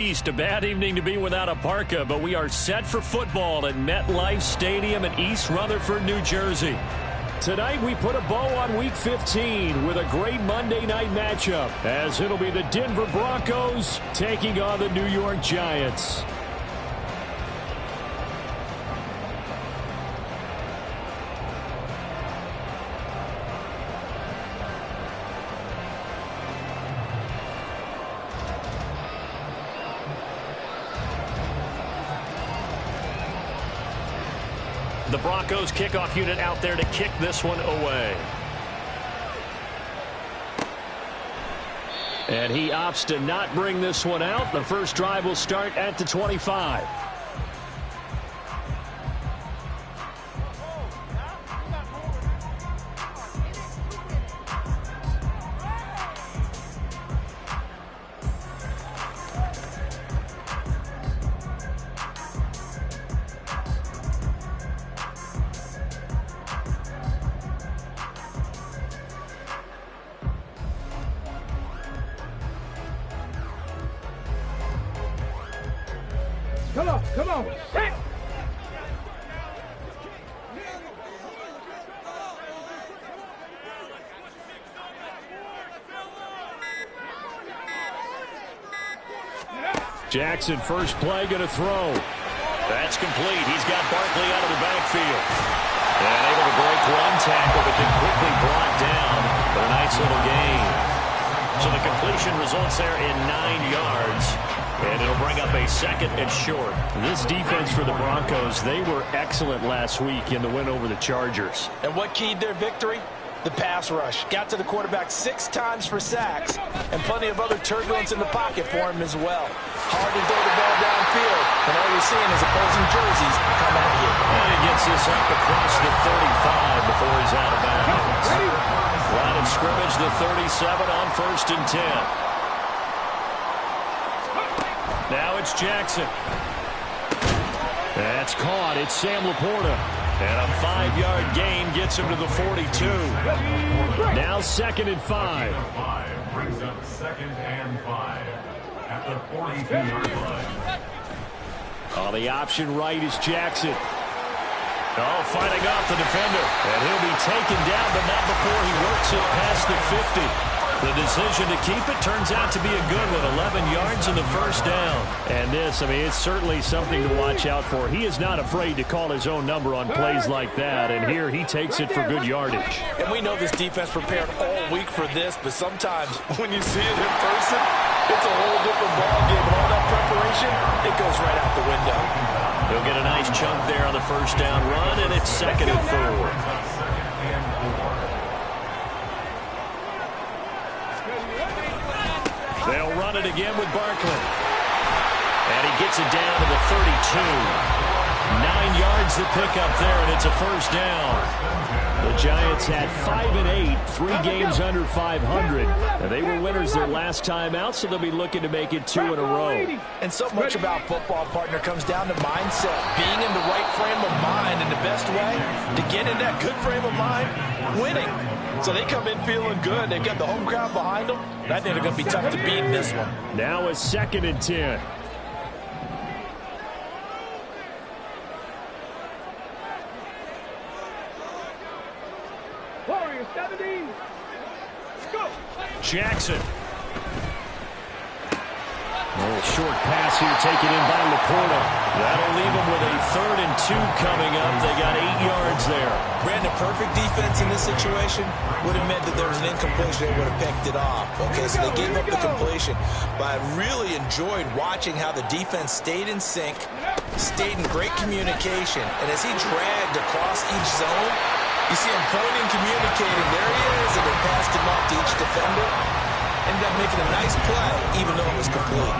East, a bad evening to be without a parka, but we are set for football at MetLife Stadium in East Rutherford, New Jersey. Tonight we put a bow on Week 15 with a great Monday night matchup, as it'll be the Denver Broncos taking on the New York Giants. The Broncos kickoff unit out there to kick this one away. And he opts to not bring this one out. The first drive will start at the 25. Come on. Hey. Jackson, first play, going to throw. That's complete. He's got Barkley out of the backfield. And able to break one tackle, but then quickly brought down for a nice little gain. So the completion results there in 9 yards. And it'll bring up a second and short. This defense for the Broncos, they were excellent last week in the win over the Chargers. And what keyed their victory? The pass rush. Got to the quarterback 6 times for sacks, and plenty of other turbulence in the pocket for him as well. Hard to throw the ball downfield, and all you're seeing is opposing jerseys come at you. And he gets this up across the 35 before he's out of bounds. Line of scrimmage, the 37 on 1st and 10. Now it's Jackson. That's caught. It's Sam Laporta. And a 5-yard gain gets him to the 42. Now 2nd and 5. Brings up 2nd and 5 at the 42-yard line. On the option right is Jackson. Oh, fighting off the defender. And he'll be taken down, but not before he works it past the 50. The decision to keep it turns out to be a good one. 11 yards in the first down. And this, it's certainly something to watch out for. He is not afraid to call his own number on plays like that. And here he takes it for good yardage. And we know this defense prepared all week for this, but sometimes when you see it in person, it's a whole different ballgame. And all that preparation, it goes right out the window. He'll get a nice chunk there on the first down run, and it's 2nd and 4. They'll run it again with Barkley. And he gets it down to the 32. 9 yards to pick up there, and it's a first down. The Giants had 5 and 8, 3 games under 500. And they were winners their last time out, so they'll be looking to make it 2 in a row. And so much about football, partner, comes down to mindset. Being in the right frame of mind, and the best way to get in that good frame of mind, winning. So they come in feeling good. They've got the home crowd behind them. And I think they're going to be tough to beat in this one. Now it's 2nd and 10. Warriors 17. Go. Jackson. A short pass here taken in by Laporta. That'll leave them with a 3rd and 2 coming up. They got 8 yards there. Brandon, perfect defense in this situation would have meant that there was an incompletion. They would have picked it off. Okay, so they gave up the completion. But I really enjoyed watching how the defense stayed in sync, stayed in great communication. And as he dragged across each zone, you see him pointing, communicating. There he is, and they passed him off to each defender. Ended up making a nice play, even though it was complete.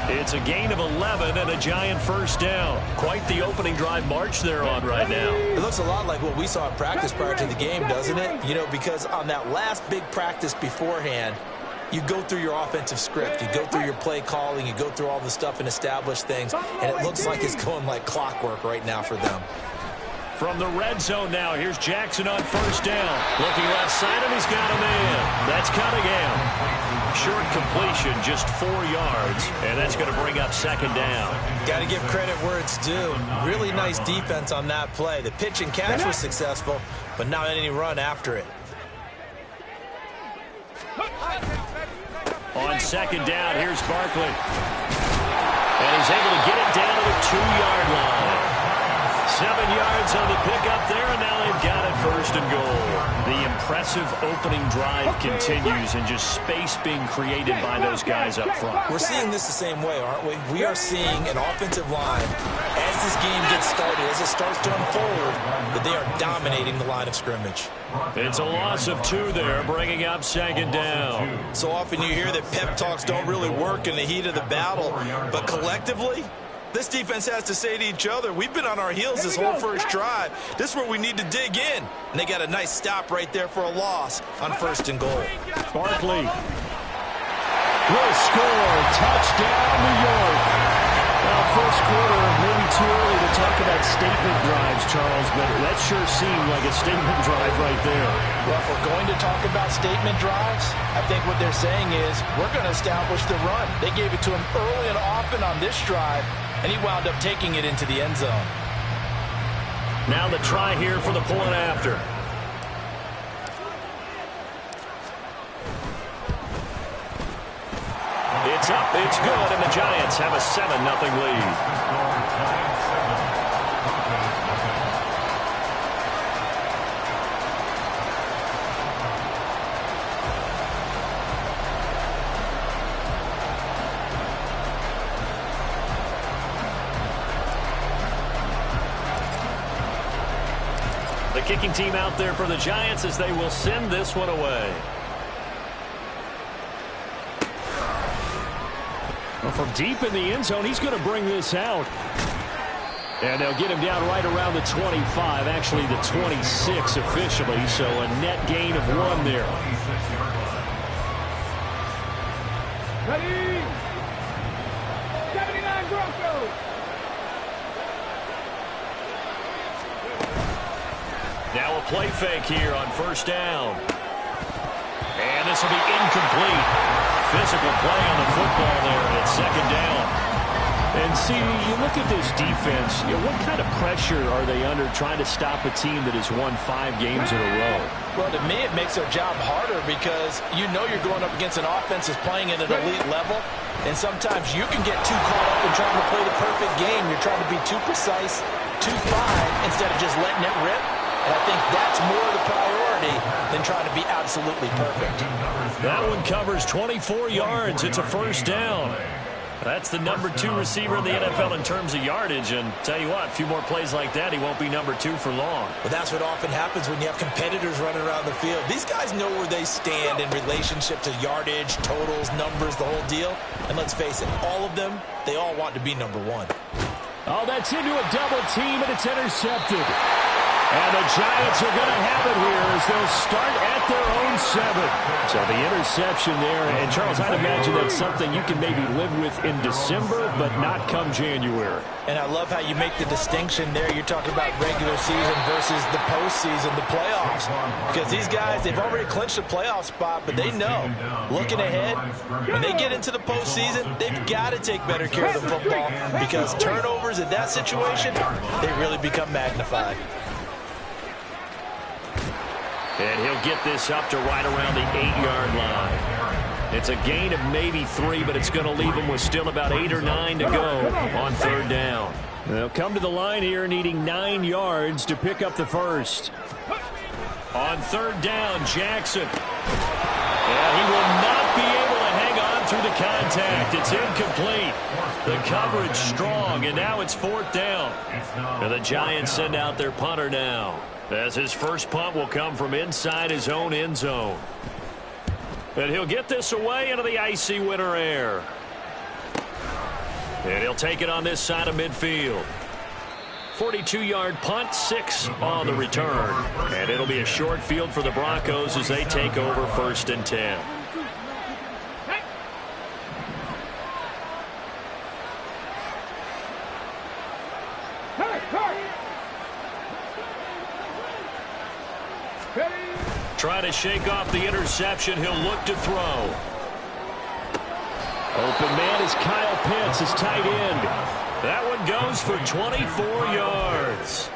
It's a gain of 11 and a Giant first down. Quite the opening drive march they're on right now. It looks a lot like what we saw in practice prior to the game, doesn't it? You know, because on that last big practice beforehand, you go through your offensive script, you go through your play calling, you go through all the stuff and establish things, and it looks like it's going like clockwork right now for them. From the red zone now, here's Jackson on first down. Looking left side, and he's got a man. That's Cunningham. Short completion, just 4 yards, and that's going to bring up second down. Got to give credit where it's due. Really nice defense on that play. The pitch and catch was successful, but not any run after it. On second down, here's Barkley. And he's able to get it down to the 2-yard line. 7 yards on the pickup there, and now they've got it first and goal. The impressive opening drive continues, and just space being created by those guys up front. We're seeing this the same way, aren't we? We are seeing an offensive line, as this game gets started, as it starts to unfold, that they are dominating the line of scrimmage. It's a loss of 2 there, bringing up second down. So often you hear that pep talks don't really work in the heat of the battle, but collectively, this defense has to say to each other, we've been on our heels this whole first drive. This is where we need to dig in. And they got a nice stop right there for a loss on first and goal. Barkley will score. Touchdown, New York. Well, first quarter, maybe too early to talk about statement drives, Charles, but that sure seemed like a statement drive right there. Well, if we're going to talk about statement drives, I think what they're saying is we're going to establish the run. They gave it to him early and often on this drive, and he wound up taking it into the end zone. Now the try here for the point after. It's up, it's good, and the Giants have a 7-0 lead. The kicking team out there for the Giants as they will send this one away. Well, from deep in the end zone, he's going to bring this out. And they'll get him down right around the 25, actually the 26 officially, so a net gain of 1 there. Ready? 79 Broncos. Now a play fake here on first down. And this will be incomplete. Physical play on the football there at second down. And see, you look at this defense, what kind of pressure are they under trying to stop a team that has won 5 games in a row? Well, to me, it makes their job harder because you know you're going up against an offense that's playing at an elite level, and sometimes you can get too caught up in trying to play the perfect game. You're trying to be too precise, too fine, instead of just letting it rip. And I think that's more the priority than trying to be absolutely perfect. That one covers 24 yards. It's a first down. That's the number 2 receiver in the NFL in terms of yardage. And tell you what, a few more plays like that, he won't be number 2 for long. But that's what often happens when you have competitors running around the field. These guys know where they stand in relationship to yardage, totals, numbers, the whole deal. And let's face it, all of them, they all want to be number 1. Oh, that's into a double team, and it's intercepted. And the Giants are going to have it here as they'll start at their own 7. So the interception there. And, Charles, I'd imagine that's something you can maybe live with in December, but not come January. And I love how you make the distinction there. You're talking about regular season versus the postseason, the playoffs. Because these guys, they've already clinched a playoff spot, but they know, looking ahead, when they get into the postseason, they've got to take better care of the football because turnovers in that situation, they really become magnified. And he'll get this up to right around the 8-yard line. It's a gain of maybe 3, but it's going to leave him with still about 8 or 9 to go on third down. They'll come to the line here needing 9 yards to pick up the first. On third down, Jackson. And he will not be able to hang on through the contact. It's incomplete. The coverage strong, and now it's fourth down. And the Giants send out their punter now, as his first punt will come from inside his own end zone. And he'll get this away into the icy winter air. And he'll take it on this side of midfield. 42-yard punt, 6 on the return. And it'll be a short field for the Broncos as they take over first and 10. Trying to shake off the interception. He'll look to throw. Open man is Kyle Pitts, his tight end. That one goes for 24 yards.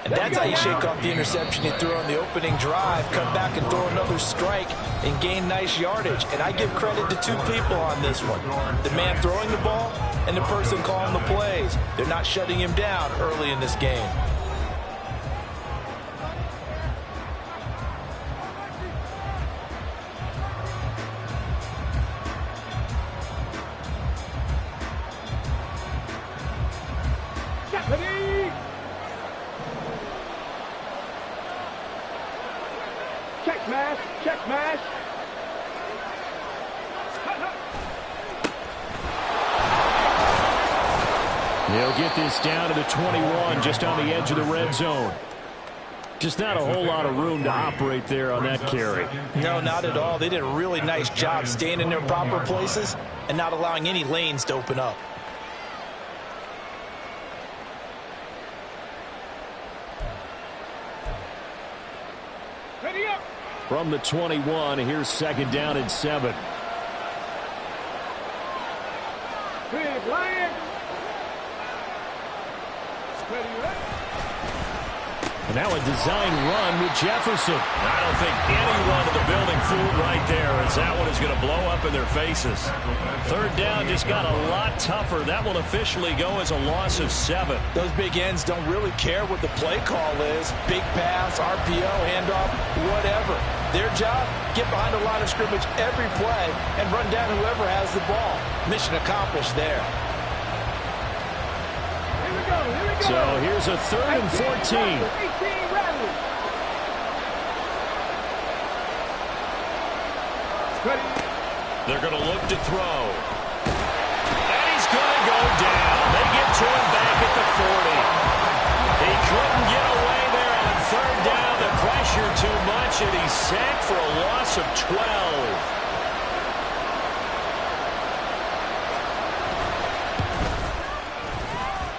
And that's how you shake off the interception he threw on the opening drive, come back and throw another strike and gain nice yardage. And I give credit to two people on this one. The man throwing the ball and the person calling the plays. They're not shutting him down early in this game. Check mash, check mash. He'll get this down to the 21, just on the edge of the red zone. Just not a whole lot of room to operate there on that carry. No, not at all. They did a really nice job staying in their proper places and not allowing any lanes to open up. Ready up. From the 21, here's 2nd down and 7. Big Lion. Ready up. And now a design run with Jefferson. I don't think anyone in the building fooled right there, as that one is going to blow up in their faces. 3rd down just got a lot tougher. That will officially go as a loss of 7. Those big ends don't really care what the play call is. Big pass, RPO, handoff, whatever. Their job, get behind a line of scrimmage every play and run down whoever has the ball. Mission accomplished there. Here we go. So here's a 3rd and 14. 18 Radley. Ready. They're going to look to throw. And he's going to go down. They get to him back at the 40. He couldn't get away there on 3rd down. The pressure too much, and he's sacked for a loss of 12.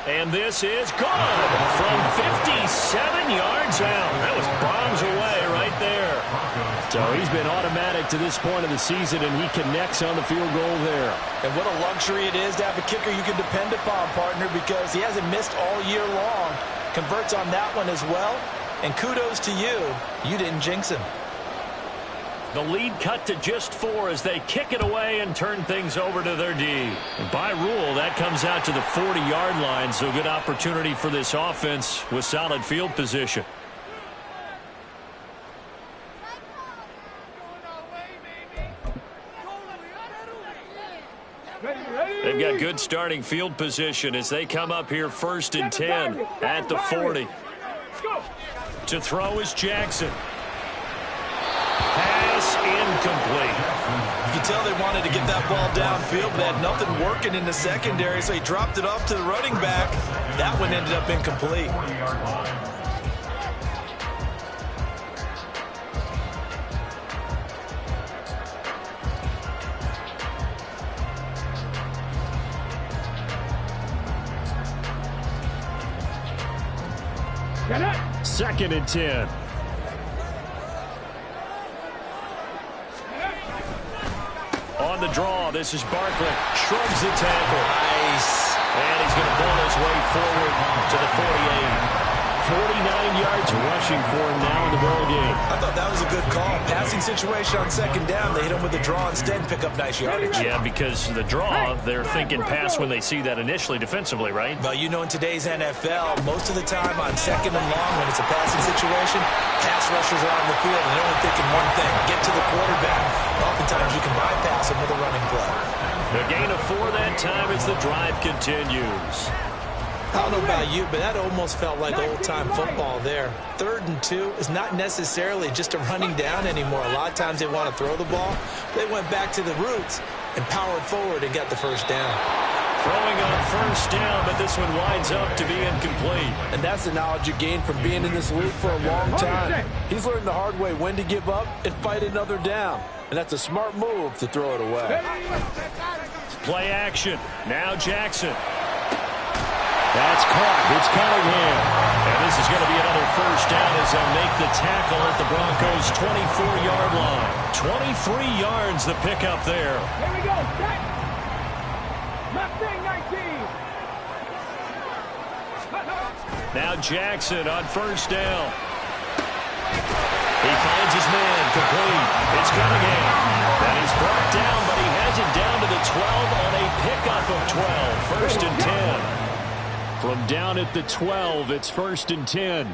And this is gone from 57 yards out. That was bombs away right there. So he's been automatic to this point of the season, and he connects on the field goal there. And what a luxury it is to have a kicker you can depend upon, partner, because he hasn't missed all year long. Converts on that one as well. And kudos to you. You didn't jinx him. The lead cut to just 4 as they kick it away and turn things over to their D. And by rule, that comes out to the 40-yard line, so good opportunity for this offense with solid field position. They've got good starting field position as they come up here 1st and 10 at the 40. To throw is Jackson. Pass incomplete. You can tell they wanted to get that ball downfield, but they had nothing working in the secondary, so he dropped it off to the running back. That one ended up incomplete. Get it. 2nd and 10. On the draw, this is Barkley. Shrugs the tackle. Nice. And he's going to pull his way forward to the 48. 49 yards rushing for him now in the ball game. I thought that was a good call. Passing situation on 2nd down. They hit him with the draw instead and pick up nice yardage. Yeah, because the draw, they're thinking pass when they see that initially defensively, right? Well, you know, in today's NFL, most of the time on 2nd and long, when it's a passing situation, pass rushers are on the field and they're only thinking one thing, get to the quarterback. Oftentimes you can bypass him with a running play. The gain of 4 that time as the drive continues. I don't know about you, but that almost felt like old-time football there. 3rd and 2 is not necessarily just a running down anymore. A lot of times they want to throw the ball. They went back to the roots and powered forward and got the 1st down. Throwing on 1st down, but this one winds up to be incomplete. And that's the knowledge you gain from being in this league for a long time. He's learned the hard way when to give up and fight another down. And that's a smart move to throw it away. Play action. Now Jackson. That's caught. It's Cunningham. And this is going to be another first down as they'll make the tackle at the Broncos' 24-yard line. 23 yards the pickup there. Here we go. Set. Mustang 19. Now Jackson on first down. He finds his man complete. It's Cunningham. And he's brought down, but he has it down to the 12 on a pickup of 12. First and 10. From down at the 12, it's first and 10.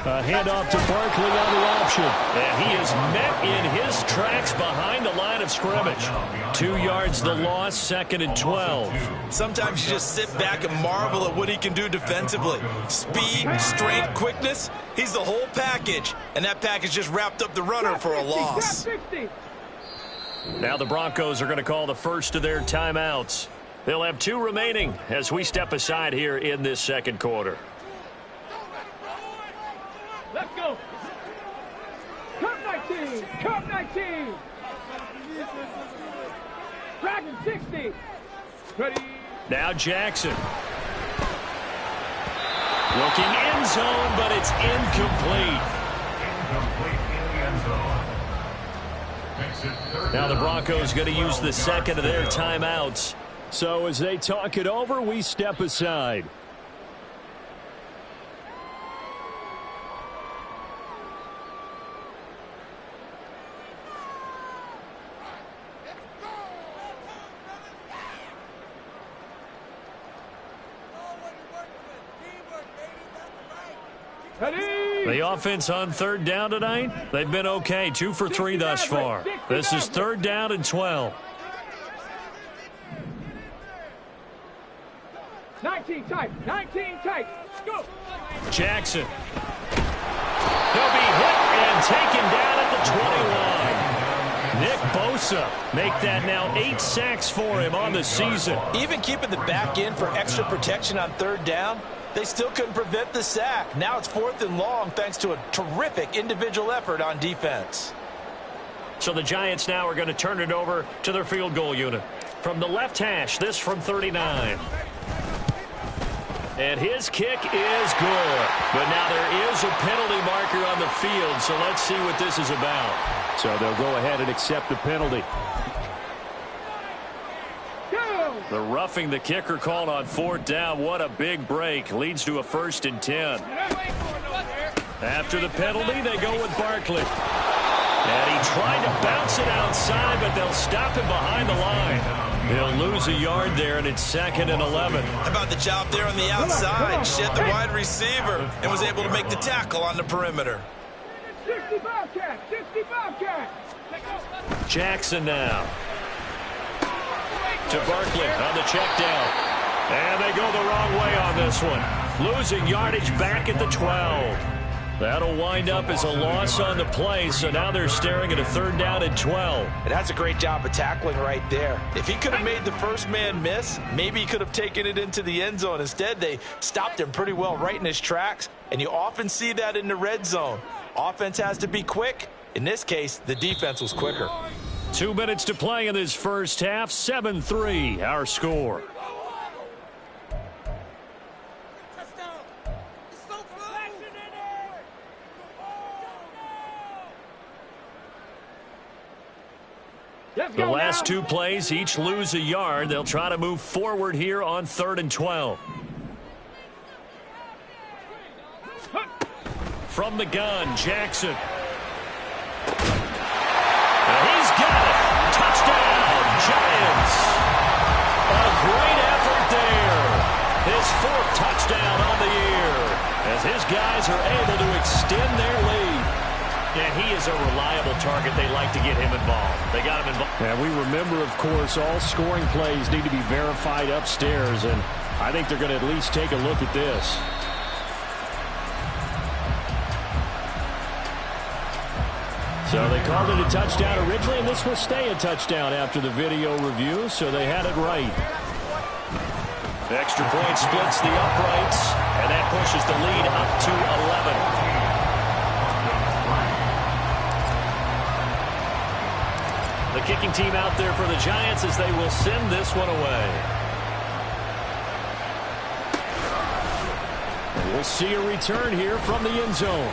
A handoff to Barkley on the option. And he is met in his tracks behind the line of scrimmage. 2 yards the loss, second and 12. Sometimes you just sit back and marvel at what he can do defensively. Speed, strength, quickness, he's the whole package. And that package just wrapped up the runner for a loss. Now the Broncos are going to call the first of their timeouts. They'll have 2 remaining as we step aside here in this second quarter. Let's go. Cup 19. Cup 19. Dragon 60. Ready. Now Jackson. Looking end zone, but it's incomplete. Incomplete in the end zone. Makes it third Now the down. Broncos going to use the second of their timeouts. So as they talk it over, we step aside. The offense on third down tonight, they've been okay. 2 for 3 thus far. This is third down and 12. 19 tight. 19 tight. Go. Jackson. He'll be hit and taken down at the 21. Nick Bosa make that now 8 sacks for him on the season. Even keeping the back end for extra protection on third down, they still couldn't prevent the sack. Now it's 4th and long thanks to a terrific individual effort on defense. So the Giants now are going to turn it over to their field goal unit. From the left hash, this from 39. And his kick is good. But now there is a penalty marker on the field, so let's see what this is about. So they'll go ahead and accept the penalty. The roughing the kicker called on 4th down. What a big break. Leads to a first and 10. After the penalty, they go with Barkley. And he tried to bounce it outside, but they'll stop him behind the line. He'll lose a yard there, and it's second and 11. How about the job there on the outside? Shed the wide receiver and was able to make the tackle on the perimeter. 65 cat. 65 cat. Jackson now. To Barkley on the check down. And they go the wrong way on this one. Losing yardage back at the 12. That'll wind up as a loss on the play, so now they're staring at a third down and 12. And that's a great job of tackling right there. If he could have made the first man miss, maybe he could have taken it into the end zone. Instead, they stopped him pretty well right in his tracks, and you often see that in the red zone. Offense has to be quick. In this case, the defense was quicker. 2 minutes to play in this first half. 7-3, our score. The last 2 plays, each lose a yard. They'll try to move forward here on 3rd and 12. From the gun, Jackson. And he's got it. Touchdown, Giants. A great effort there. His 4th touchdown on the year as his guys are able to extend their lead. And he is a reliable target. They like to get him involved. They got him involved. And we remember, of course, all scoring plays need to be verified upstairs, and I think they're going to at least take a look at this. So they called it a touchdown originally, and this will stay a touchdown after the video review, so they had it right. The extra point splits the uprights, and that pushes the lead up to 11. The kicking team out there for the Giants as they will send this one away. We'll see a return here from the end zone.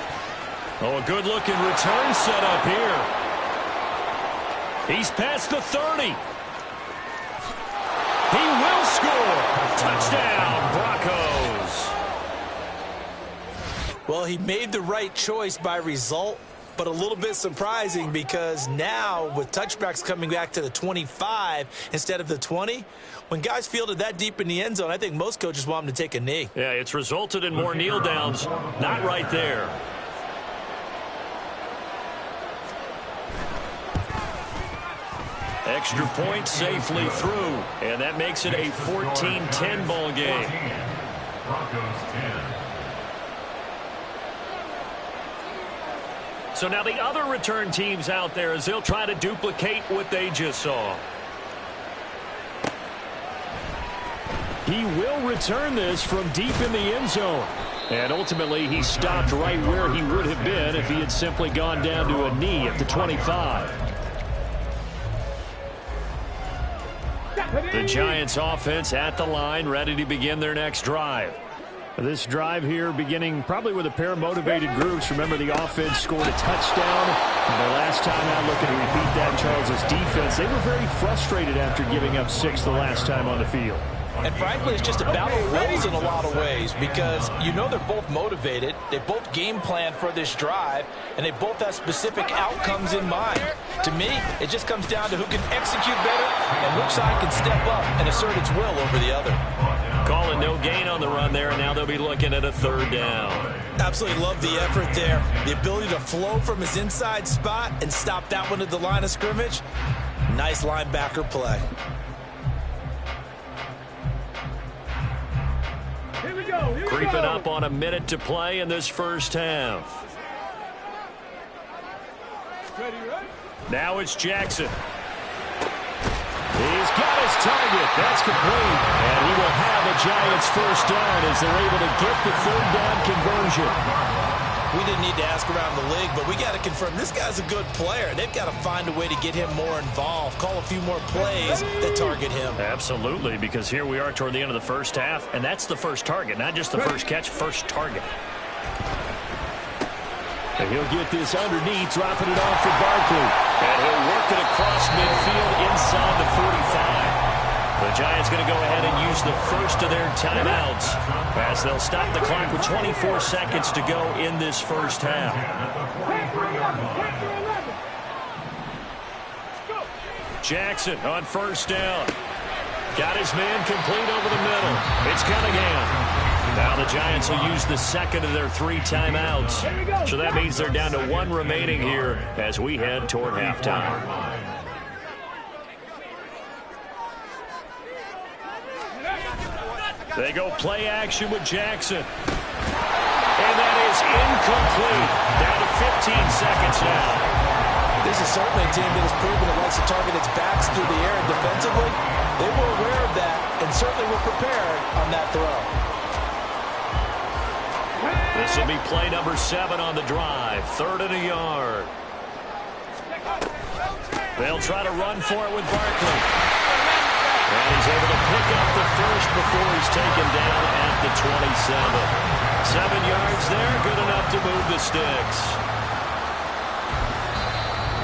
Oh, a good-looking return set up here. He's past the 30. He will score. Touchdown, Broncos. Well, he made the right choice by result, but a little bit surprising because now with touchbacks coming back to the 25 instead of the 20, when guys fielded that deep in the end zone, I think most coaches want them to take a knee. Yeah, it's resulted in more kneel downs. Not right there. Extra point safely through, and that makes it a 14-10 ball game. Broncos 10. So now the other return teams out there as they'll try to duplicate what they just saw. He will return this from deep in the end zone. And ultimately, he stopped right where he would have been if he had simply gone down to a knee at the 25. The Giants offense at the line, ready to begin their next drive. This drive here beginning probably with a pair of motivated groups. Remember, the offense scored a touchdown. And their last time out looking to repeat that, Charles' defense, they were very frustrated after giving up 6 the last time on the field. And frankly, it's just a battle of wills in a lot of ways because you know they're both motivated, they both game plan for this drive, and they both have specific outcomes in mind. To me, it just comes down to who can execute better and which side can step up and assert its will over the other. Calling no gain on the run there, and now they'll be looking at a 3rd down. Absolutely love the effort there. The ability to flow from his inside spot and stop that one at the line of scrimmage. Nice linebacker play. Creeping up on a minute to play in this first half. Now it's Jackson. He's got his target. That's complete. And he will have a Giants first down as they're able to get the 3rd down conversion. We didn't need to ask around the league, but we got to confirm this guy's a good player. They've got to find a way to get him more involved, call a few more plays that target him. Absolutely, because here we are toward the end of the first half, and that's the first target, not just the first catch, first target. And he'll get this underneath, dropping it off for Barkley. And he'll work it across midfield inside the 45. The Giants going to go ahead and use the first of their timeouts as they'll stop the clock with 24 seconds to go in this first half. Jackson on first down. Got his man complete over the middle. It's Cunningham. Now the Giants will use the second of their 3 timeouts. So that means they're down to 1 remaining here as we head toward halftime. They go play action with Jackson. And that is incomplete. Down to 15 seconds now. This is certainly a team that has proven it likes to target its backs through the air and defensively. They were aware of that and certainly were prepared on that throw. This will be play number 7 on the drive. 3rd and a yard. They'll try to run for it with Barkley. And he's able to pick up the first before he's taken down at the 27. 7 yards there, good enough to move the sticks.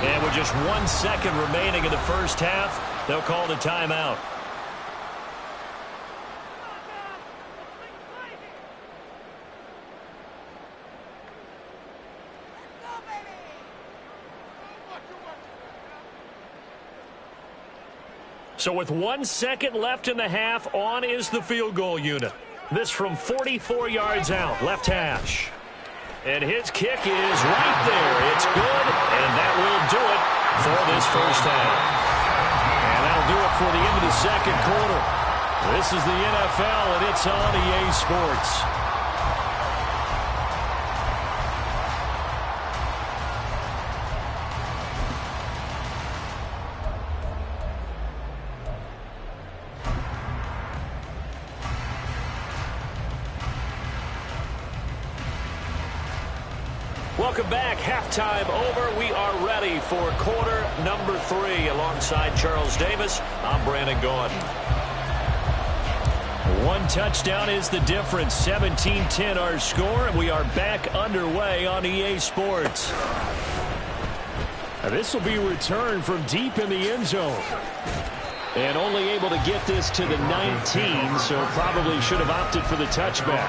And with just 1 second remaining in the first half, they'll call the timeout. So with 1 second left in the half, on is the field goal unit. This from 44 yards out, left hash. And his kick is right there. It's good, and that will do it for this first half. And that'll do it for the end of the second quarter. This is the NFL, and it's on EA Sports. Welcome back. Halftime over. We are ready for quarter number 3. Alongside Charles Davis, I'm Brandon Gaudin. One touchdown is the difference. 17-10 our score, and we are back underway on EA Sports. Now, this will be returned from deep in the end zone. And only able to get this to the 19, so probably should have opted for the touchback.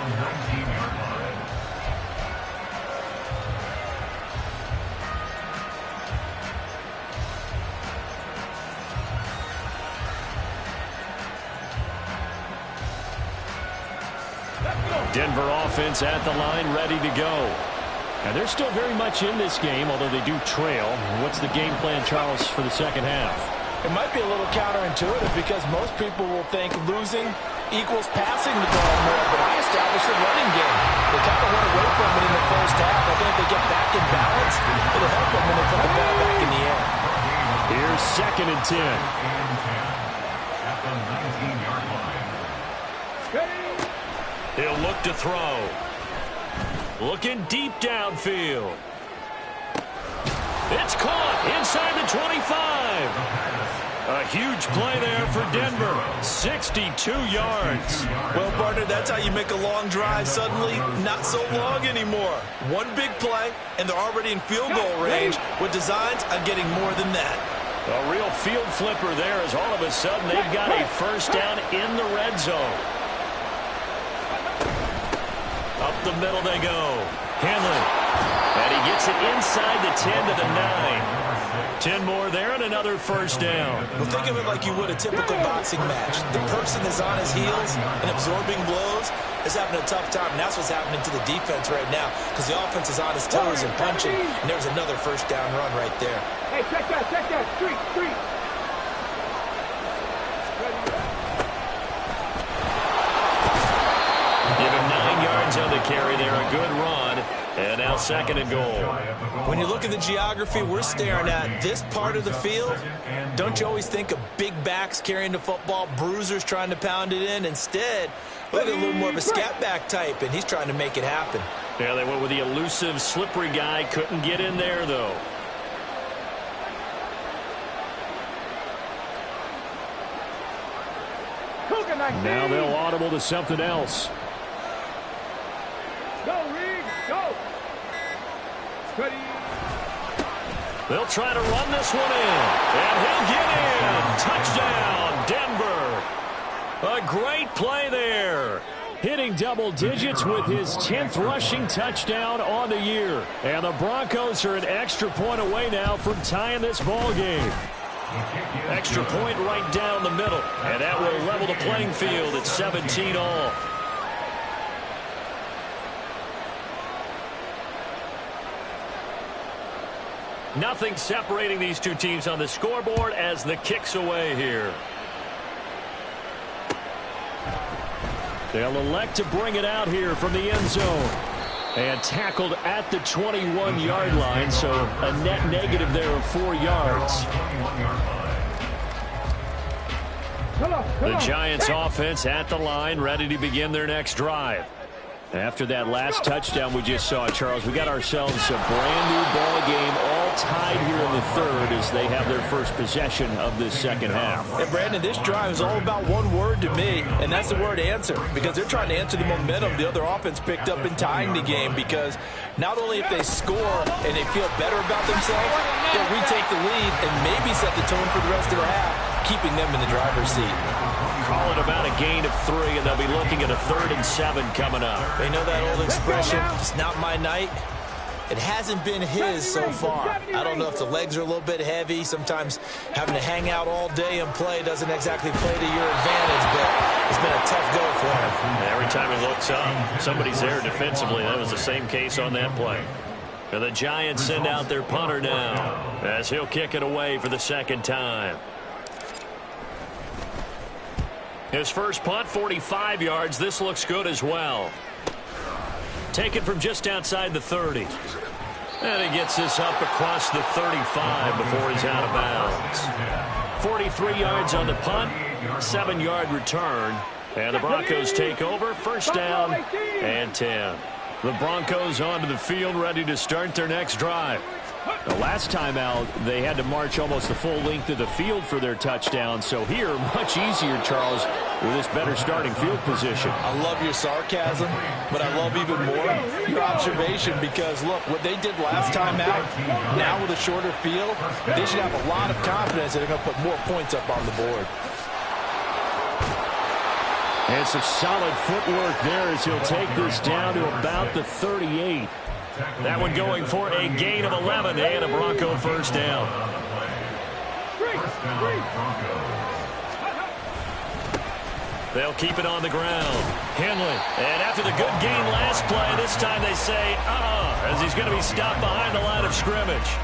Denver offense at the line, ready to go. And they're still very much in this game, although they do trail. What's the game plan, Charles, for the second half? It might be a little counterintuitive because most people will think losing equals passing the ball more, but I established a running game. They kind of went away from it in the first half. I think if they get back in balance, it'll help them when they put the ball back in the air. Here's 2nd and 10. At the 19-yard line. He'll look to throw. Looking deep downfield. It's caught inside the 25. A huge play there for Denver. 62 yards. Well, partner, that's how you make a long drive suddenly not so long anymore. One big play, and they're already in field goal range with designs on getting more than that. A real field flipper there as all of a sudden they've got a first down in the red zone. Up the middle they go. Henley. And he gets it inside the 10 to the 9. 10 more there and another first down. Well, think of it like you would a typical boxing match. The person is on his heels and absorbing blows is having a tough time. And that's what's happening to the defense right now because the offense is on his toes and punching. And there's another first down run right there. Hey, check that. Street. Give him 9 yards on the carry there. A good run. And now 2nd and goal. When you look at the geography we're staring at, this part of the field, don't you always think of big backs carrying the football, bruisers trying to pound it in? Instead, look at a little more of a scat back type, and he's trying to make it happen. Yeah, they went with the elusive, slippery guy. Couldn't get in there, though. Now they'll audible to something else. Go, Reed, go. Ready. They'll try to run this one in. And he'll get in. Touchdown, Denver. A great play there. Hitting double digits with his 10th rushing touchdown on the year. And the Broncos are an extra point away now from tying this ball game. Extra point right down the middle. And that will level the playing field at 17 all. Nothing separating these two teams on the scoreboard as the kick's away here. They'll elect to bring it out here from the end zone. And tackled at the 21-yard line, so a net negative there of 4 yards. The Giants offense at the line, ready to begin their next drive. After that last touchdown we just saw, Charles, we got ourselves a brand new ball game, all tied here in the third as they have their first possession of this second half. And Brandon, this drive is all about one word to me, and that's the word answer, because they're trying to answer the momentum the other offense picked up in tying the game, because not only if they score and they feel better about themselves, they'll retake the lead and maybe set the tone for the rest of the half, keeping them in the driver's seat. Call it about a gain of 3, and they'll be looking at a 3rd and 7 coming up. They know that old expression, it's not my night. It hasn't been his so far. I don't know if the legs are a little bit heavy. Sometimes having to hang out all day and play doesn't exactly play to your advantage, but it's been a tough go for him. Every time he looks up, somebody's there defensively. That was the same case on that play. And the Giants send out their punter now as he'll kick it away for the second time. His first punt, 45 yards. This looks good as well. Taken from just outside the 30. And he gets this up across the 35 before he's out of bounds. 43 yards on the punt, 7-yard return. And the Broncos take over, first down and 10. The Broncos onto the field, ready to start their next drive. The last time out, they had to march almost the full length of the field for their touchdown. So here, much easier, Charles, with this better starting field position. I love your sarcasm, but I love even more your observation because, look, what they did last time out, now with a shorter field, they should have a lot of confidence that they're going to put more points up on the board. And some solid footwork there as he'll take this down to about the 38. That one going for a gain of 11 and a Bronco first down. They'll keep it on the ground. Henley. And after the good gain last play, this time they say, as he's going to be stopped behind the line of scrimmage.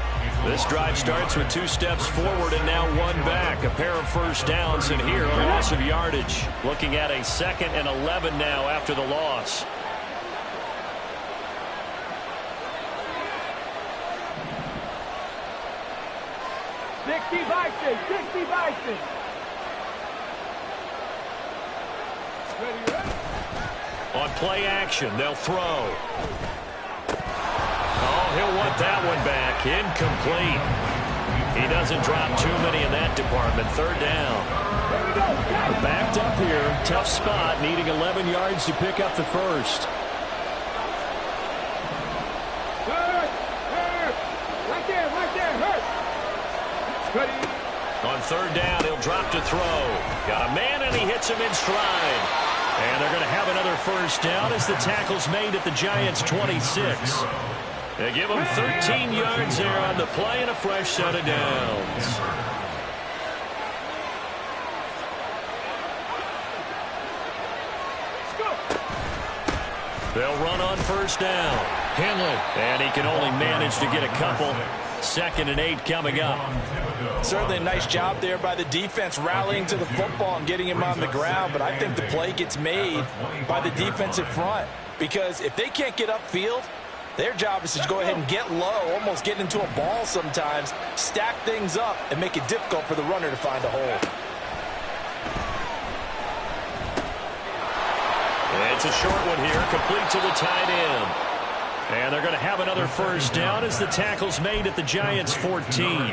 This drive starts with 2 steps forward and now 1 back. A pair of first downs, and here a loss of yardage. Looking at a 2nd and 11 now after the loss. Sixty Bison. On play action, they'll throw. Oh, he'll want that one back. Incomplete. He doesn't drop too many in that department. 3rd down. Backed up here. Tough spot. Needing 11 yards to pick up the first. Right there. Hurt. On 3rd down, he'll drop to throw. Got a man, and he hits him in stride. And they're going to have another first down as the tackle's made at the Giants' 26. They give him 13 yards there on the play and a fresh set of downs. They'll run on first down. Henley, and he can only manage to get a couple. 2nd and 8 coming up. Certainly a nice job there by the defense rallying to the football and getting him on the ground, but I think the play gets made by the defensive front because if they can't get upfield, their job is to go ahead and get low, almost get into a ball sometimes, stack things up, and make it difficult for the runner to find a hole. It's a short one here, complete to the tight end. And they're going to have another first down as the tackle's made at the Giants' 14.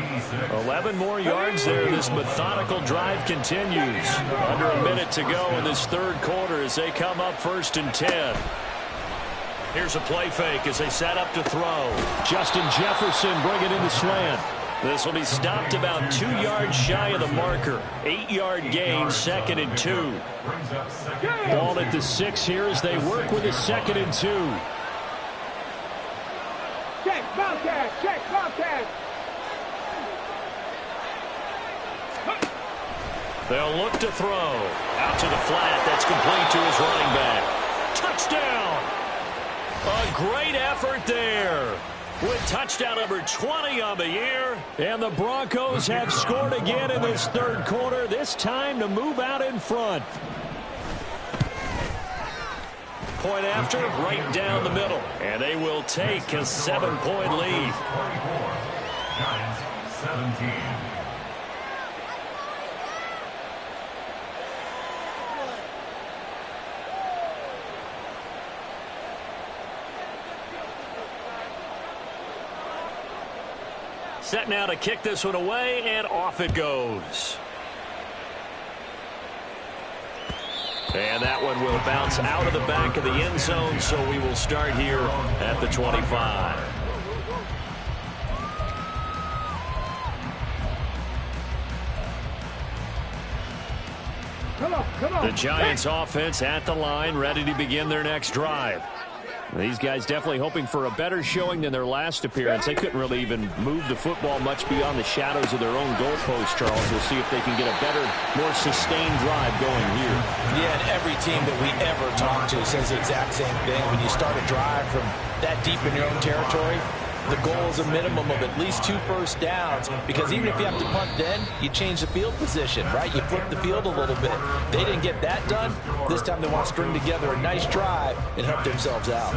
11 more yards there. This methodical drive continues. Under a minute to go in this 3rd quarter as they come up 1st and 10. Here's a play fake as they set up to throw. Justin Jefferson bringing in the slant. This will be stopped about 2 yards shy of the marker. 8-yard gain, 2nd and 2. Ball at the 6 here as they work with a 2nd and 2. Check, Bobcat. They'll look to throw. Out to the flat. That's complete to his running back. Touchdown! A great effort there. With touchdown number 20 on the year. And the Broncos have scored again in this 3rd quarter. This time to move out in front. Point after, right down the middle. And they will take a 7-point lead. Giants 17. Set now to kick this one away, and off it goes. And that one will bounce out of the back of the end zone, so we will start here at the 25. Come on. The Giants offense at the line, ready to begin their next drive. These guys definitely hoping for a better showing than their last appearance. They couldn't really even move the football much beyond the shadows of their own goalpost, Charles. We'll see if they can get a better, more sustained drive going here. Yeah, and every team that we ever talk to says the exact same thing. When you start a drive from that deep in your own territory, the goal is a minimum of at least 2 first downs, because even if you have to punt then, you change the field position, right? You flip the field a little bit. They didn't get that done. This time they want to string together a nice drive and help themselves out.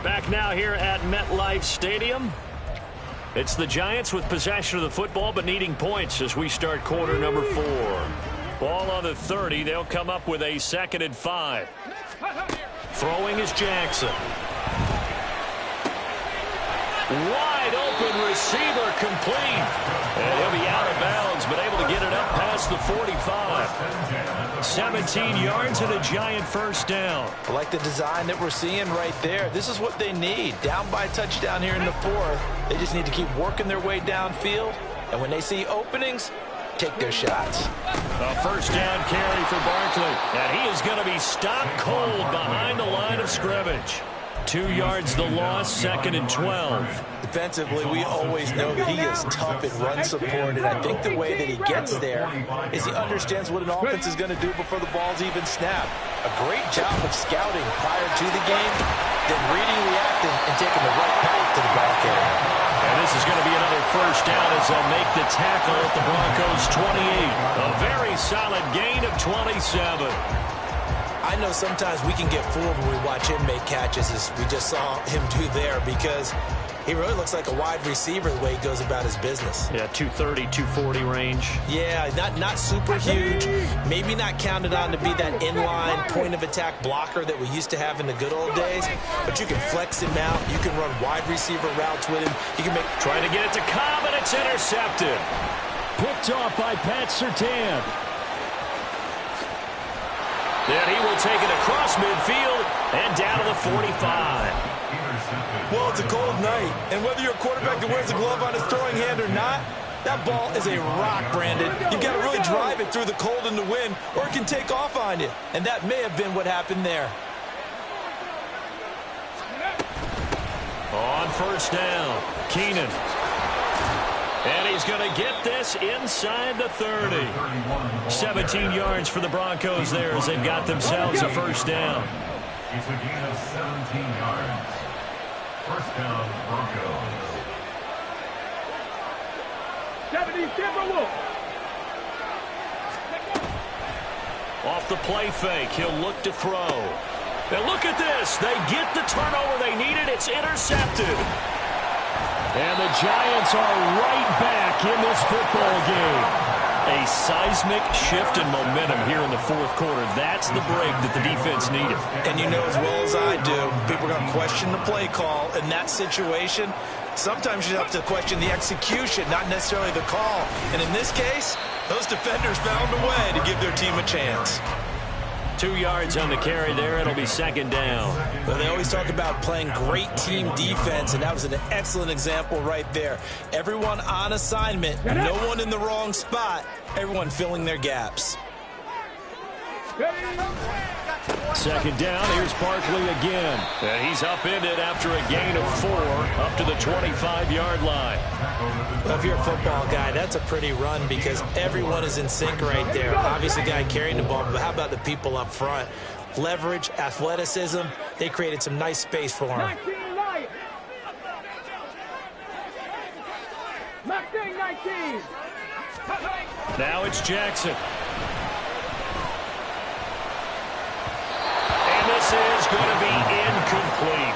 Back now here at MetLife Stadium. It's the Giants with possession of the football but needing points as we start quarter number 4. Ball on the 30. They'll come up with a 2nd and 5. Throwing is Jackson. Wide open receiver complete. And he'll be out of bounds, but able to get it up past the 45. 17 yards and a giant first down. I like the design that we're seeing right there. This is what they need. Down by a touchdown here in the fourth. They just need to keep working their way downfield. And when they see openings, take their shots. A first down carry for Barkley. And he is going to be stopped cold behind the line of scrimmage. 2 yards the loss, 2nd and 12. Defensively, we always know that he is tough in run support, and I think the way that he gets there is he understands what an offense is going to do before the ball's even snapped. A great job of scouting prior to the game, then reading, reacting, and taking the right path to the ball carrier. And this is going to be another first down as they'll make the tackle at the Broncos' 28. A very solid gain of 27. I know sometimes we can get fooled when we watch him make catches, as we just saw him do there, because he really looks like a wide receiver the way he goes about his business. Yeah, 230, 240 range. Yeah, not super huge. Maybe not counted on to be that inline point-of-attack blocker that we used to have in the good old days, but you can flex him out. You can run wide receiver routes with him. You can make... Trying to get it to Cobb, and it's intercepted. Picked off by Pat Surtain. Then he will take it across midfield and down to the 45. Well, it's a cold night, and whether you're a quarterback that wears a glove on his throwing hand or not, that ball is a rock, Brandon. You've got to really drive it through the cold and the wind, or it can take off on you. And that may have been what happened there. On first down, Keenan. And he's going to get this inside the 30. 17 yards for the Broncos there as they've got themselves a first down. It's a gain of 17 yards. First down, Broncos. 70 Timberwolves. Off the play fake, he'll look to throw. And look at this. They get the turnover they needed. It's intercepted. And the Giants are right back in this football game. A seismic shift in momentum here in the fourth quarter. That's the break that the defense needed. And you know as well as I do, people are going to question the play call in that situation. Sometimes you have to question the execution, not necessarily the call. And in this case, those defenders found a way to give their team a chance. 2 yards on the carry there. It'll be second down. Well, they always talk about playing great team defense, and that was an excellent example right there. Everyone on assignment, no one in the wrong spot, everyone filling their gaps. Second down, here's Barkley again. And he's upended after a gain of 4 up to the 25-yard line. Well, if you're a football guy, that's a pretty run because everyone is in sync right there. Obviously, the guy carrying the ball, but how about the people up front? Leverage, athleticism, they created some nice space for him. 19 Now it's Jackson. This is going to be incomplete.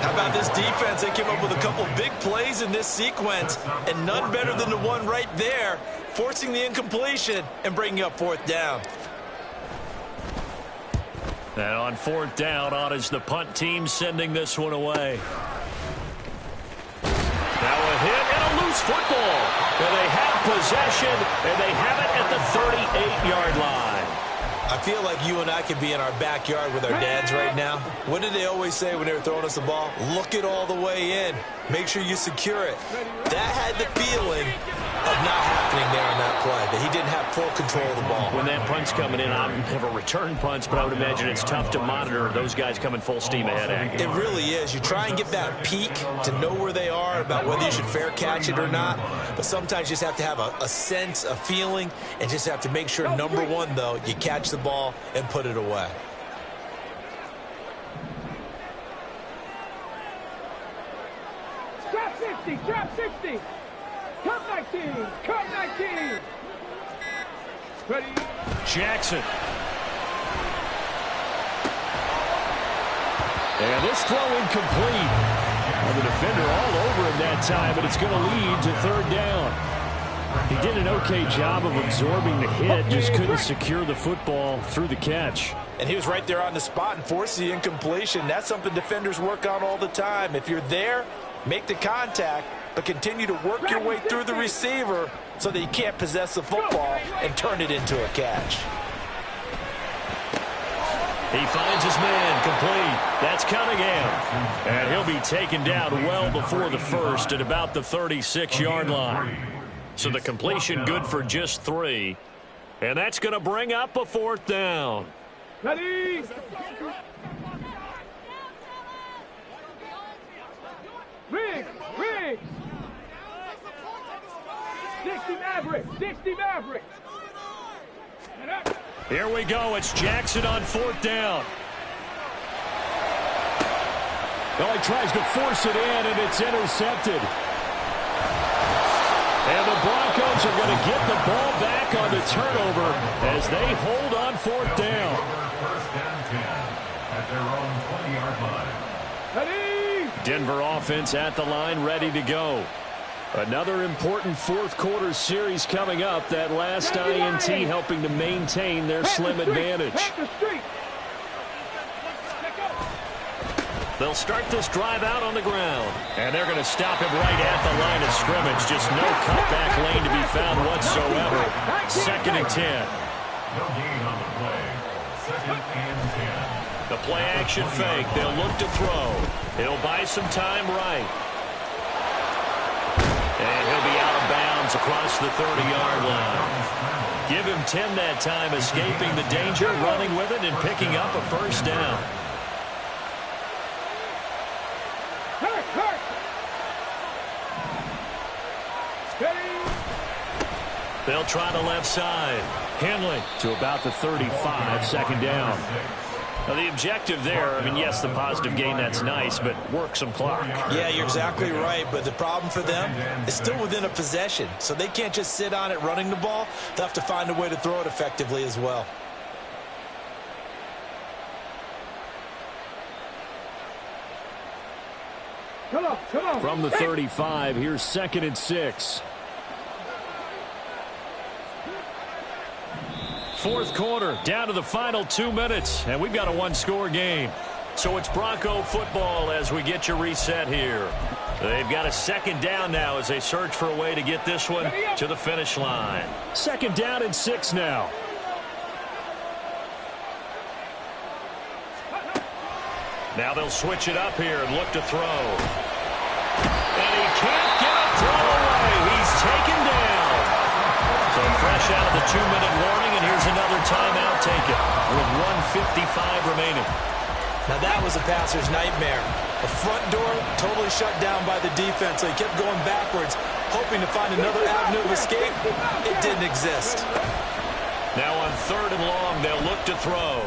How about this defense? They came up with a couple big plays in this sequence, and none better than the one right there, forcing the incompletion and bringing up fourth down. And on fourth down, on is the punt team sending this one away. Now a hit and a loose football. And they have possession, and they have it at the 38-yard line. I feel like you and I could be in our backyard with our dads right now. What did they always say when they were throwing us the ball? Look it all the way in. Make sure you secure it. That had the feeling of not happening there on that play, that he didn't have full control of the ball. When that punt's coming in, I don't have a return punch, but I would imagine it's tough to monitor those guys coming full steam ahead at you. It really is. You try and get that peek to know where they are, about whether you should fair catch it or not. But sometimes you just have to have a sense, a feeling, and just have to make sure, number one, though, you catch the ball and put it away. Trap 60, trap 60. Cut 19, cut 19. Ready? Jackson. And this throw incomplete. Well, the defender all over him that time, but it's going to lead to third down. He did an okay job of absorbing the hit, just couldn't secure the football through the catch. And he was right there on the spot and forced the incompletion. That's something defenders work on all the time. If you're there, make the contact, but continue to work your way through the receiver so that you can't possess the football and turn it into a catch. He finds his man, complete. That's Cunningham. And he'll be taken down well before the first at about the 36-yard line. So the completion good for just 3. And that's going to bring up a 4th down. Ready? Riggs! 60 Mavericks! 60 Mavericks! Here we go. It's Jackson on 4th down. Well, he tries to force it in, and it's intercepted. And the Broncos are going to get the ball back on the turnover as they hold on 4th down. First and 10 at their own 20-yard line. Ready? Denver offense at the line, ready to go. Another important fourth-quarter series coming up. That last INT helping to maintain their slim advantage. They'll start this drive out on the ground. And they're going to stop him right at the line of scrimmage. Just no cutback lane to be found whatsoever. 2nd and 10. No gain on the play. 2nd and 10. The play-action fake. They'll look to throw. He'll buy some time right. And he'll be out of bounds across the 30-yard line. Give him 10 that time, escaping the danger, running with it, and picking up a 1st down. They'll try the left side. Henley to about the 35, 2nd down. Now, the objective there, I mean, yes, the positive gain, that's nice, but work some clock. Yeah, you're exactly right, but the problem for them is still within a possession, so they can't just sit on it running the ball. They'll have to find a way to throw it effectively as well. Come on. From the 35, here's 2nd and 6. 4th quarter, down to the final 2 minutes, and we've got a 1-score game. So it's Bronco football as we get you reset here. They've got a 2nd down now as they search for a way to get this one to the finish line. 2nd down and 6 now. Now they'll switch it up here and look to throw. And he can't get a throw away. He's taken down. So fresh out of the 2-minute warning, and here's another timeout taken with 1:55 remaining. Now that was a passer's nightmare. The front door totally shut down by the defense, so he kept going backwards, hoping to find another avenue of escape. It didn't exist. Now on 3rd and long, they'll look to throw.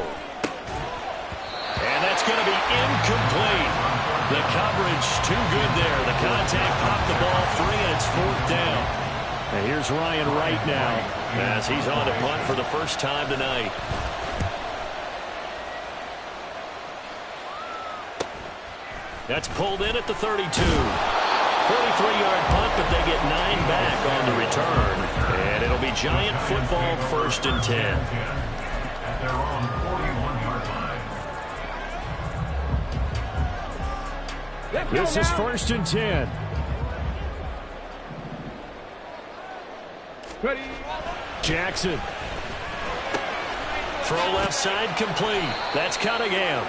And that's going to be incomplete. The coverage too good there. The contact popped the ball free, and it's 4th down. And here's Ryan Wright now as he's on to punt for the first time tonight. That's pulled in at the 32. 43-yard punt, but they get 9 back on the return. And it'll be Giant football 1st and 10. At their own 41-yard line. This is 1st and 10. Ready? Jackson. Throw left side complete. That's Cunningham.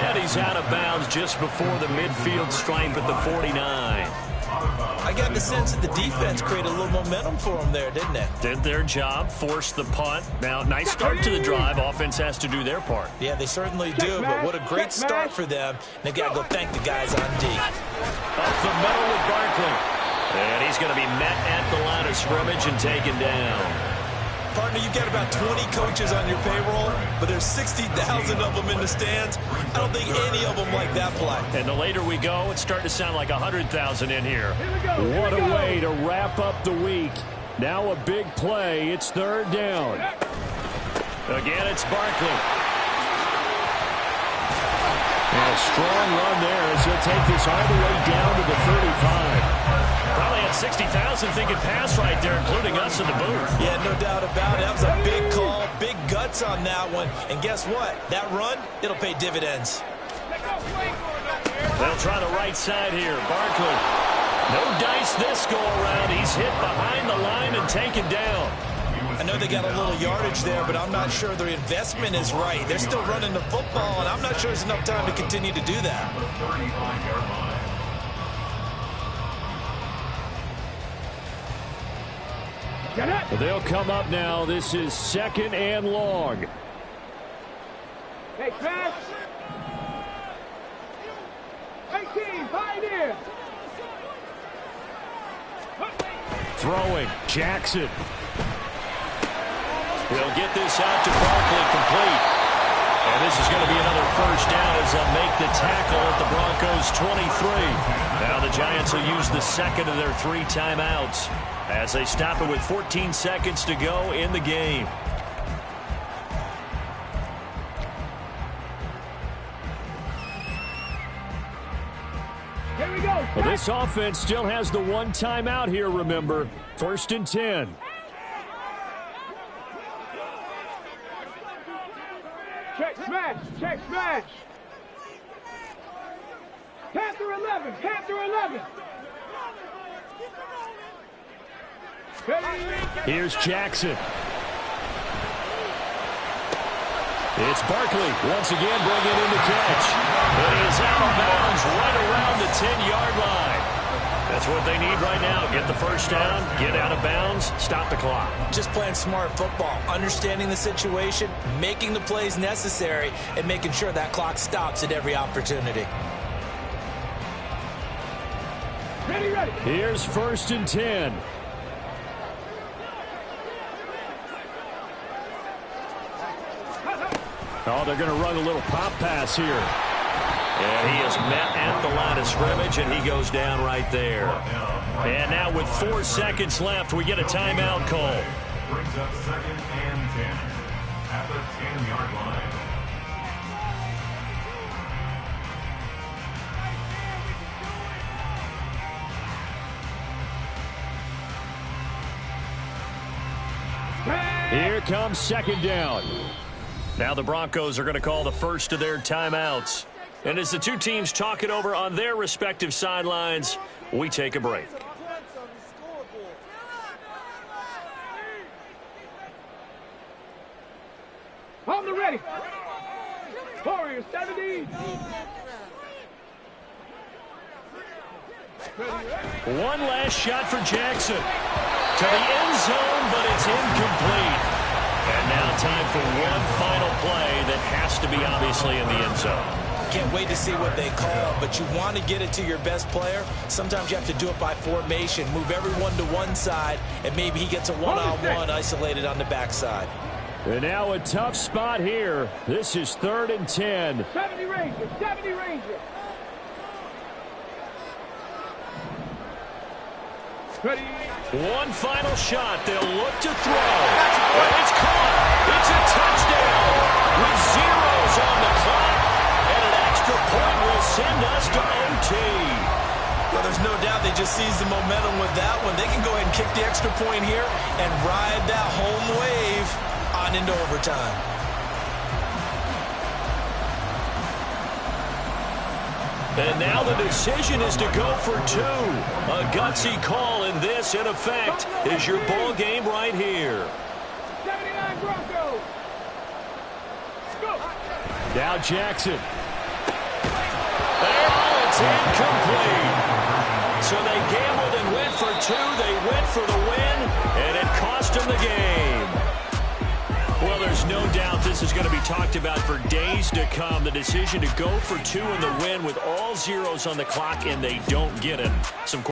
And he's out of bounds just before the midfield stripe at the 49. I got the sense that the defense created a little momentum for them there, didn't it? Did their job, forced the punt. Now, nice start to the drive. Offense has to do their part. Yeah, they certainly do, but what a great start for them. They've got to go thank the guys on D. Up the middle with Barkley. And he's going to be met at the line of scrimmage and taken down. Partner, you've got about 20 coaches on your payroll, but there's 60,000 of them in the stands. I don't think any of them like that play. And the later we go, it's starting to sound like 100,000 in here. What a way to wrap up the week. Now a big play. It's 3rd down. Again, it's Barkley. And a strong run there as he'll take this all the way down to the 35. Probably had 60,000 thinking pass right there, including us in the booth. Yeah, no doubt about it. That was a big call, big guts on that one. And guess what? That run, it'll pay dividends. They'll try the right side here. Barkley. No dice this go around. He's hit behind the line and taken down. I know they got a little yardage there, but I'm not sure their investment is right. They're still running the football, and I'm not sure there's enough time to continue to do that. 35-yard line. They'll come up now. This is 2nd and long. Hey, pass. 18, Pioneer. Throwing, Jackson. He'll get this out to Barkley, complete. And this is going to be another first down as they'll make the tackle at the Broncos' 23. Now the Giants will use the second of their 3 timeouts as they stop it with 14 seconds to go in the game. Here we go. Well, this offense still has the 1 timeout here, remember. 1st and 10. Check smash. Check smash. Panther 11. Panther 11. Here's Jackson. It's Barkley once again bringing in the catch. But he is out of bounds right around the 10-yard line. That's what they need right now. Get the first down, get out of bounds, stop the clock. Just playing smart football, understanding the situation, making the plays necessary, and making sure that clock stops at every opportunity. Ready, ready. Here's 1st and 10. Oh, they're going to run a little pop pass here. And he is met at the line of scrimmage, and he goes down right there. And now with 4 seconds left, we get a timeout call. Brings up 2nd and 10 at the 10-yard line. Here comes 2nd down. Now the Broncos are going to call the first of their timeouts. And as the 2 teams talk it over on their respective sidelines, we take a break. Hold the ready. Warriors 70. One last shot for Jackson. To the end zone, but it's incomplete. And now time for one final play that has to be obviously in the end zone. Can't wait to see what they call, but you want to get it to your best player. Sometimes you have to do it by formation. Move everyone to one side, and maybe he gets a one-on-one isolated on the backside. And now a tough spot here. This is 3rd and 10. 70 Rangers. 70 Rangers. Ready. One final shot. They'll look to throw. And it's caught. It's a touchdown with zeros on the clock. And an extra point will send us to OT. Well, there's no doubt they just seized the momentum with that one. They can go ahead and kick the extra point here and ride that home wave on into overtime. And now the decision is to go for 2. A gutsy call, and this, in effect, is your ball game right here. 79 Broncos. Go. Now Jackson. Oh, it's incomplete. So they gambled and went for 2. They went for the win, and it cost them the game. Well, there's no doubt this is going to be talked about for days to come. The decision to go for 2 in the win with all zeros on the clock, and they don't get it. Some